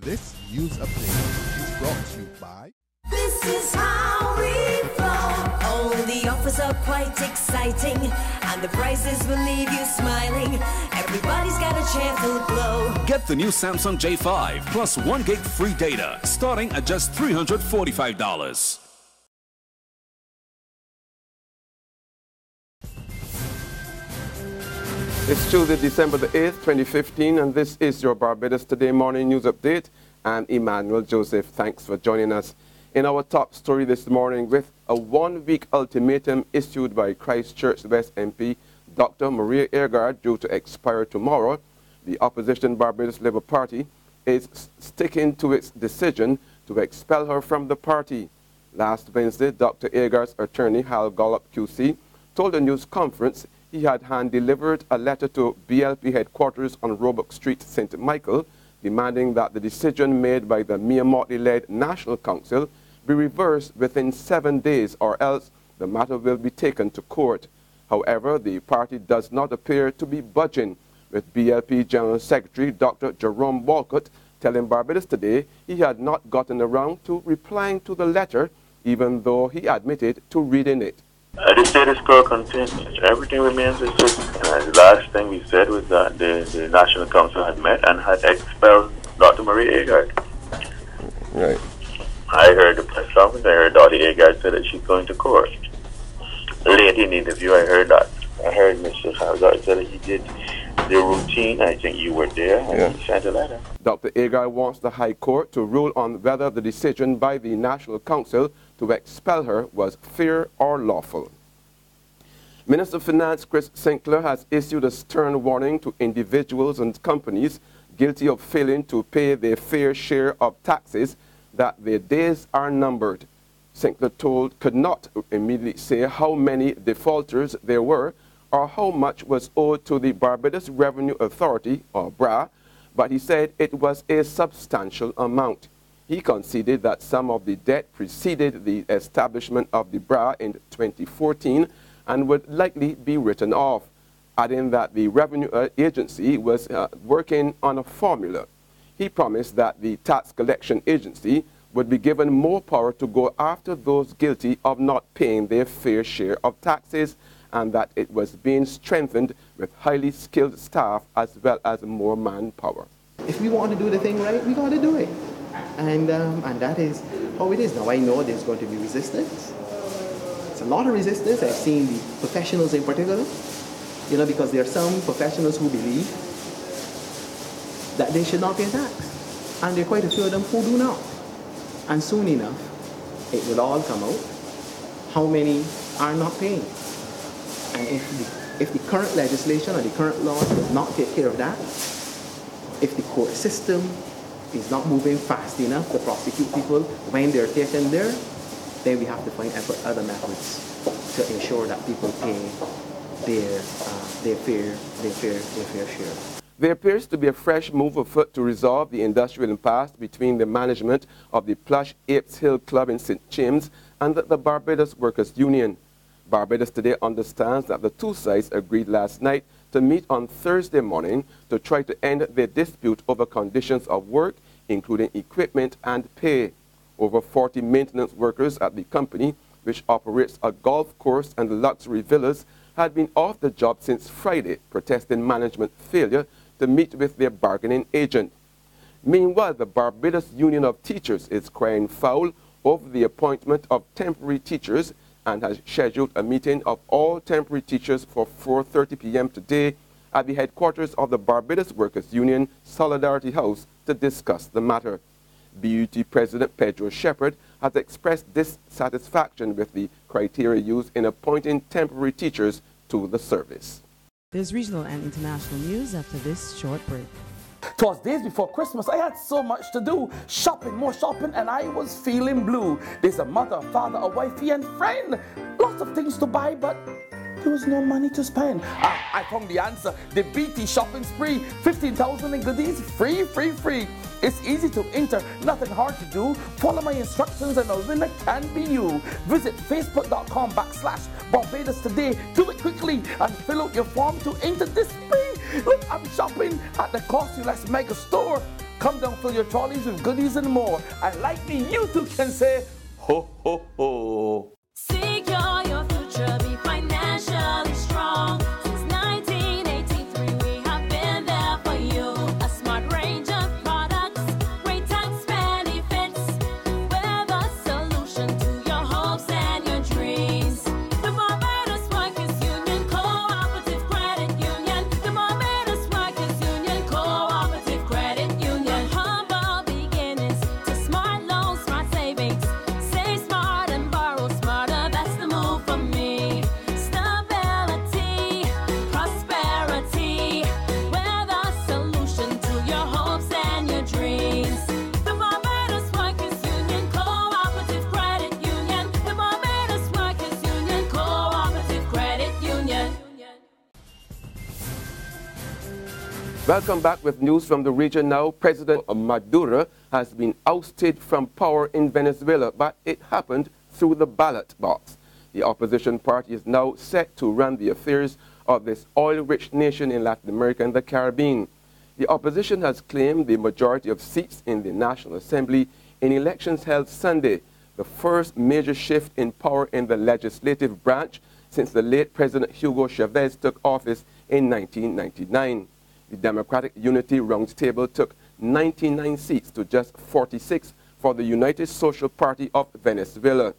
This news update is brought to you by... This is how we flow. Oh, the offers are quite exciting, and the prices will leave you smiling. Everybody's got a cheerful glow. Get the new Samsung J5 plus 1 gig free data starting at just $345. It's Tuesday, December the 8th, 2015, and this is your Barbados Today morning news update. I'm Emmanuel Joseph. Thanks for joining us. In our top story this morning, with a one-week ultimatum issued by Christchurch West MP Dr. Maria Agard due to expire tomorrow, the opposition Barbados Labour Party is sticking to its decision to expel her from the party. Last Wednesday, Dr. Agard's attorney, Hal Gollop QC, told a news conference he had hand-delivered a letter to BLP headquarters on Roebuck Street, St. Michael, demanding that the decision made by the Mia Motley-led National Council be reversed within 7 days, or else the matter will be taken to court. However, the party does not appear to be budging, with BLP General Secretary Dr. Jerome Walcott telling Barbados Today he had not gotten around to replying to the letter, even though he admitted to reading it. The status quo continues. Everything remains the same. And the last thing we said was that the National Council had met and had expelled Dr. Maria Agard. Right. I heard the press conference. I heard Dr. Agard say that she's going to court. Late in the interview, I heard that. I heard Mr. Agard say that he did the routine. I think you were there, and he sent a letter. Dr. Agard wants the High Court to rule on whether the decision by the National Council to expel her was fair or lawful. Minister of Finance Chris Sinclair has issued a stern warning to individuals and companies guilty of failing to pay their fair share of taxes that their days are numbered. Sinclair could not immediately say how many defaulters there were or how much was owed to the Barbados Revenue Authority, or BRA, but he said it was a substantial amount. He conceded that some of the debt preceded the establishment of the BRA in 2014 and would likely be written off, adding that the Revenue Agency was working on a formula. He promised that the Tax Collection Agency would be given more power to go after those guilty of not paying their fair share of taxes, and that it was being strengthened with highly skilled staff as well as more manpower. If we want to do the thing right, we got to do it. And that is how it is. Now, I know there's going to be resistance. It's a lot of resistance. I've seen the professionals in particular, you know, because there are some professionals who believe that they should not pay tax. And there are quite a few of them who do not. And soon enough, it will all come out how many are not paying. And if the current legislation or the current law does not take care of that, if the court system is not moving fast enough to prosecute people when they're taken there, then we have to find other methods to ensure that people pay their fair share. There appears to be a fresh move afoot to resolve the industrial impasse between the management of the plush Apes Hill Club in St. James and the Barbados Workers' Union. Barbados Today understands that the two sides agreed last night to meet on Thursday morning to try to end their dispute over conditions of work, including equipment and pay. Over 40 maintenance workers at the company, which operates a golf course and luxury villas, had been off the job since Friday, protesting management failure to meet with their bargaining agent. Meanwhile, the Barbados Union of Teachers is crying foul over the appointment of temporary teachers and has scheduled a meeting of all temporary teachers for 4:30 p.m. today at the headquarters of the Barbados Workers Union Solidarity House to discuss the matter. BUT President Pedro Shepherd has expressed dissatisfaction with the criteria used in appointing temporary teachers to the service. There's regional and international news after this short break. It was days before Christmas. I had so much to do. Shopping, more shopping, and I was feeling blue. There's a mother, father, a wifey, and friend. Lots of things to buy, but there was no money to spend. I found the answer. The BT shopping spree. 15,000 in goodies. Free, free, free. It's easy to enter. Nothing hard to do. Follow my instructions and a winner can be you. Visit facebook.com/Barbados Today. Do it quickly and fill out your form to enter this spree. Look, I'm shopping at the Costume Mega Store. Come down, fill your trolleys with goodies and more. And like me, you too can say, ho, ho, ho. Secure your future, be financially strong. Since 1983, we have been there for you. A smart range of products, great tax benefits. We're the solution to your hopes and your dreams. The Barbados Workers Union Cooperative Credit Union. The Barbados Workers Union Cooperative Credit Union. Humble beginnings to smart loans, smart savings. Save smart and borrow smarter. That's the move for me. Stability, prosperity. We're the solution to your hopes and your dreams. The Barbados Workers Union Cooperative Credit Union. The Barbados Workers Union Cooperative Credit Union. Welcome back with news from the region now. President Maduro has been ousted from power in Venezuela, but it happened through the ballot box. The opposition party is now set to run the affairs of this oil-rich nation in Latin America and the Caribbean. The opposition has claimed the majority of seats in the National Assembly in elections held Sunday, the first major shift in power in the legislative branch since the late President Hugo Chavez took office in 1999. The Democratic Unity Roundtable took 99 seats to just 46 for the United Social Party of Venezuela.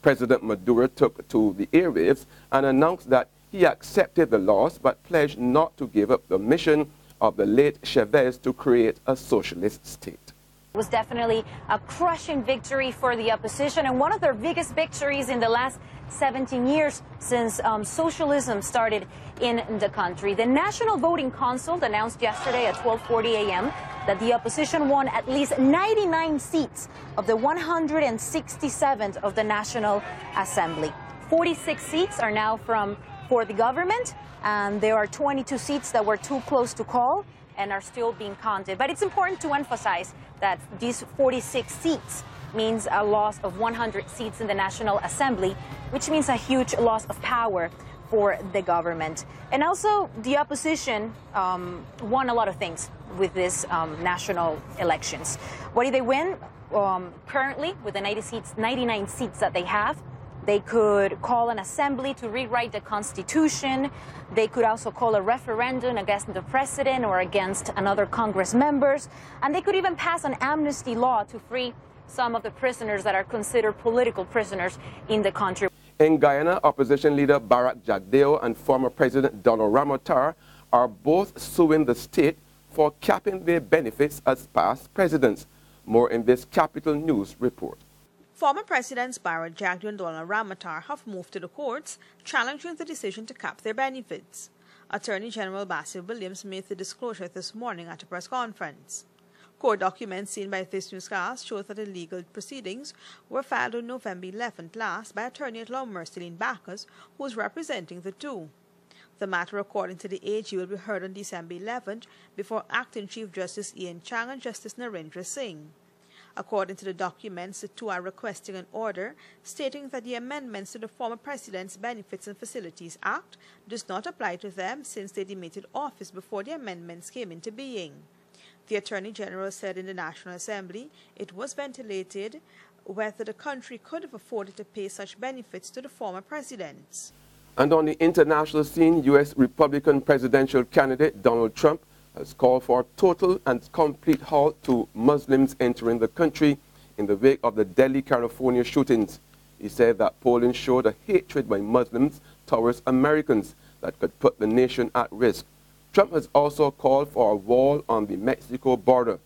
President Maduro took to the airwaves and announced that he accepted the loss but pledged not to give up the mission of the late Chavez to create a socialist state. It was definitely a crushing victory for the opposition and one of their biggest victories in the last 17 years since socialism started in the country. The National Voting Council announced yesterday at 12:40 a.m. that the opposition won at least 99 seats of the 167th of the National Assembly. 46 seats are now for the government, and there are 22 seats that were too close to call and are still being counted. But it's important to emphasize that these 46 seats means a loss of 100 seats in the National Assembly, which means a huge loss of power for the government. And also, the opposition won a lot of things with this national elections. What did they win? Currently, with the 99 seats that they have, they could call an assembly to rewrite the Constitution. They could also call a referendum against the president or against another Congress members. And they could even pass an amnesty law to free some of the prisoners that are considered political prisoners in the country. In Guyana, opposition leader Barbados Jagdeo and former President Donald Ramotar are both suing the state for capping their benefits as past presidents. More in this Capital News report. Former Presidents Barbados Jagdeo and Donald Ramotar have moved to the courts, challenging the decision to cap their benefits. Attorney General Basil Williams made the disclosure this morning at a press conference. Court documents seen by this newscast show that the legal proceedings were filed on November 11th last by attorney-at-law Merceline Bacchus, who is representing the two. The matter, according to the AG, will be heard on December 11th before Acting Chief Justice Ian Chang and Justice Narendra Singh. According to the documents, the two are requesting an order stating that the amendments to the former President's Benefits and Facilities Act does not apply to them since they demitted office before the amendments came into being. The Attorney General said in the National Assembly it was ventilated whether the country could have afforded to pay such benefits to the former presidents. And on the international scene, U.S. Republican presidential candidate Donald Trump has called for a total and complete halt to Muslims entering the country in the wake of the Delhi, California shootings. He said that polling showed a hatred by Muslims towards Americans that could put the nation at risk. Trump has also called for a wall on the Mexico border.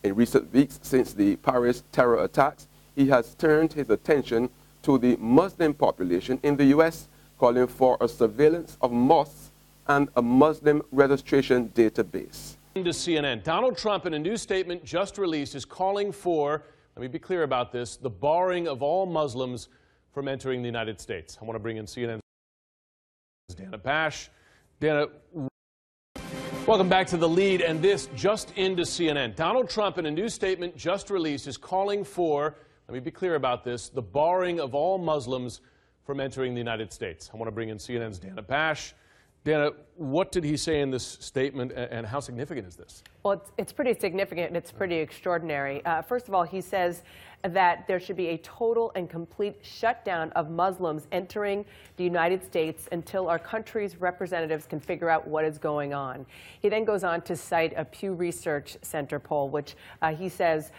In recent weeks, since the Paris terror attacks, he has turned his attention to the Muslim population in the U.S., calling for a surveillance of mosques and a Muslim registration database. To CNN, Donald Trump, in a new statement just released, is calling for, let me be clear about this, the barring of all Muslims from entering the United States. I want to bring in CNN's Dana Pash. Dana, welcome back to The Lead, and this just into CNN. Donald Trump, in a new statement just released, is calling for, let me be clear about this, the barring of all Muslims from entering the United States. I want to bring in CNN's Dana Pash. Dana, What did he say in this statement, and how significant is this? Well, it's pretty significant and it's pretty extraordinary. First of all, he says that there should be a total and complete shutdown of Muslims entering the United States until our country's representatives can figure out what is going on. He then goes on to cite a Pew Research Center poll, which he says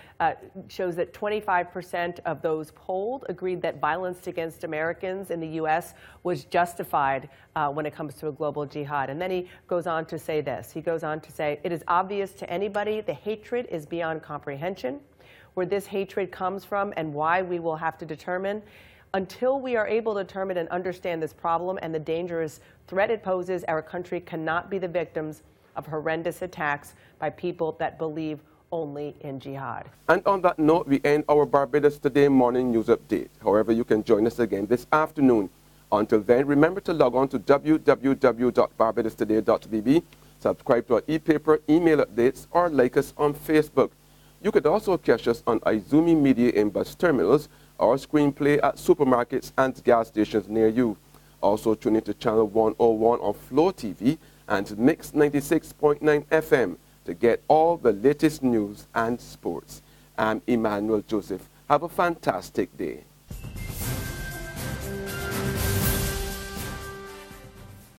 shows that 25% of those polled agreed that violence against Americans in the U.S. was justified when it comes to a global jihad. And then he goes on to say this. He goes on to say, it is obvious to anybody the hatred is beyond comprehension. Where this hatred comes from and why we will have to determine. Until we are able to determine and understand this problem and the dangerous threat it poses, our country cannot be the victims of horrendous attacks by people that believe only in jihad. And on that note, we end our Barbados Today morning news update. However, you can join us again this afternoon. Until then, remember to log on to www.barbadostoday.bb, subscribe to our e-paper, email updates, or like us on Facebook. You could also catch us on Izumi Media in bus terminals or screenplay at supermarkets and gas stations near you. Also tune into channel 101 on Flow TV and Mix 96.9 FM to get all the latest news and sports. I'm Emmanuel Joseph. Have a fantastic day.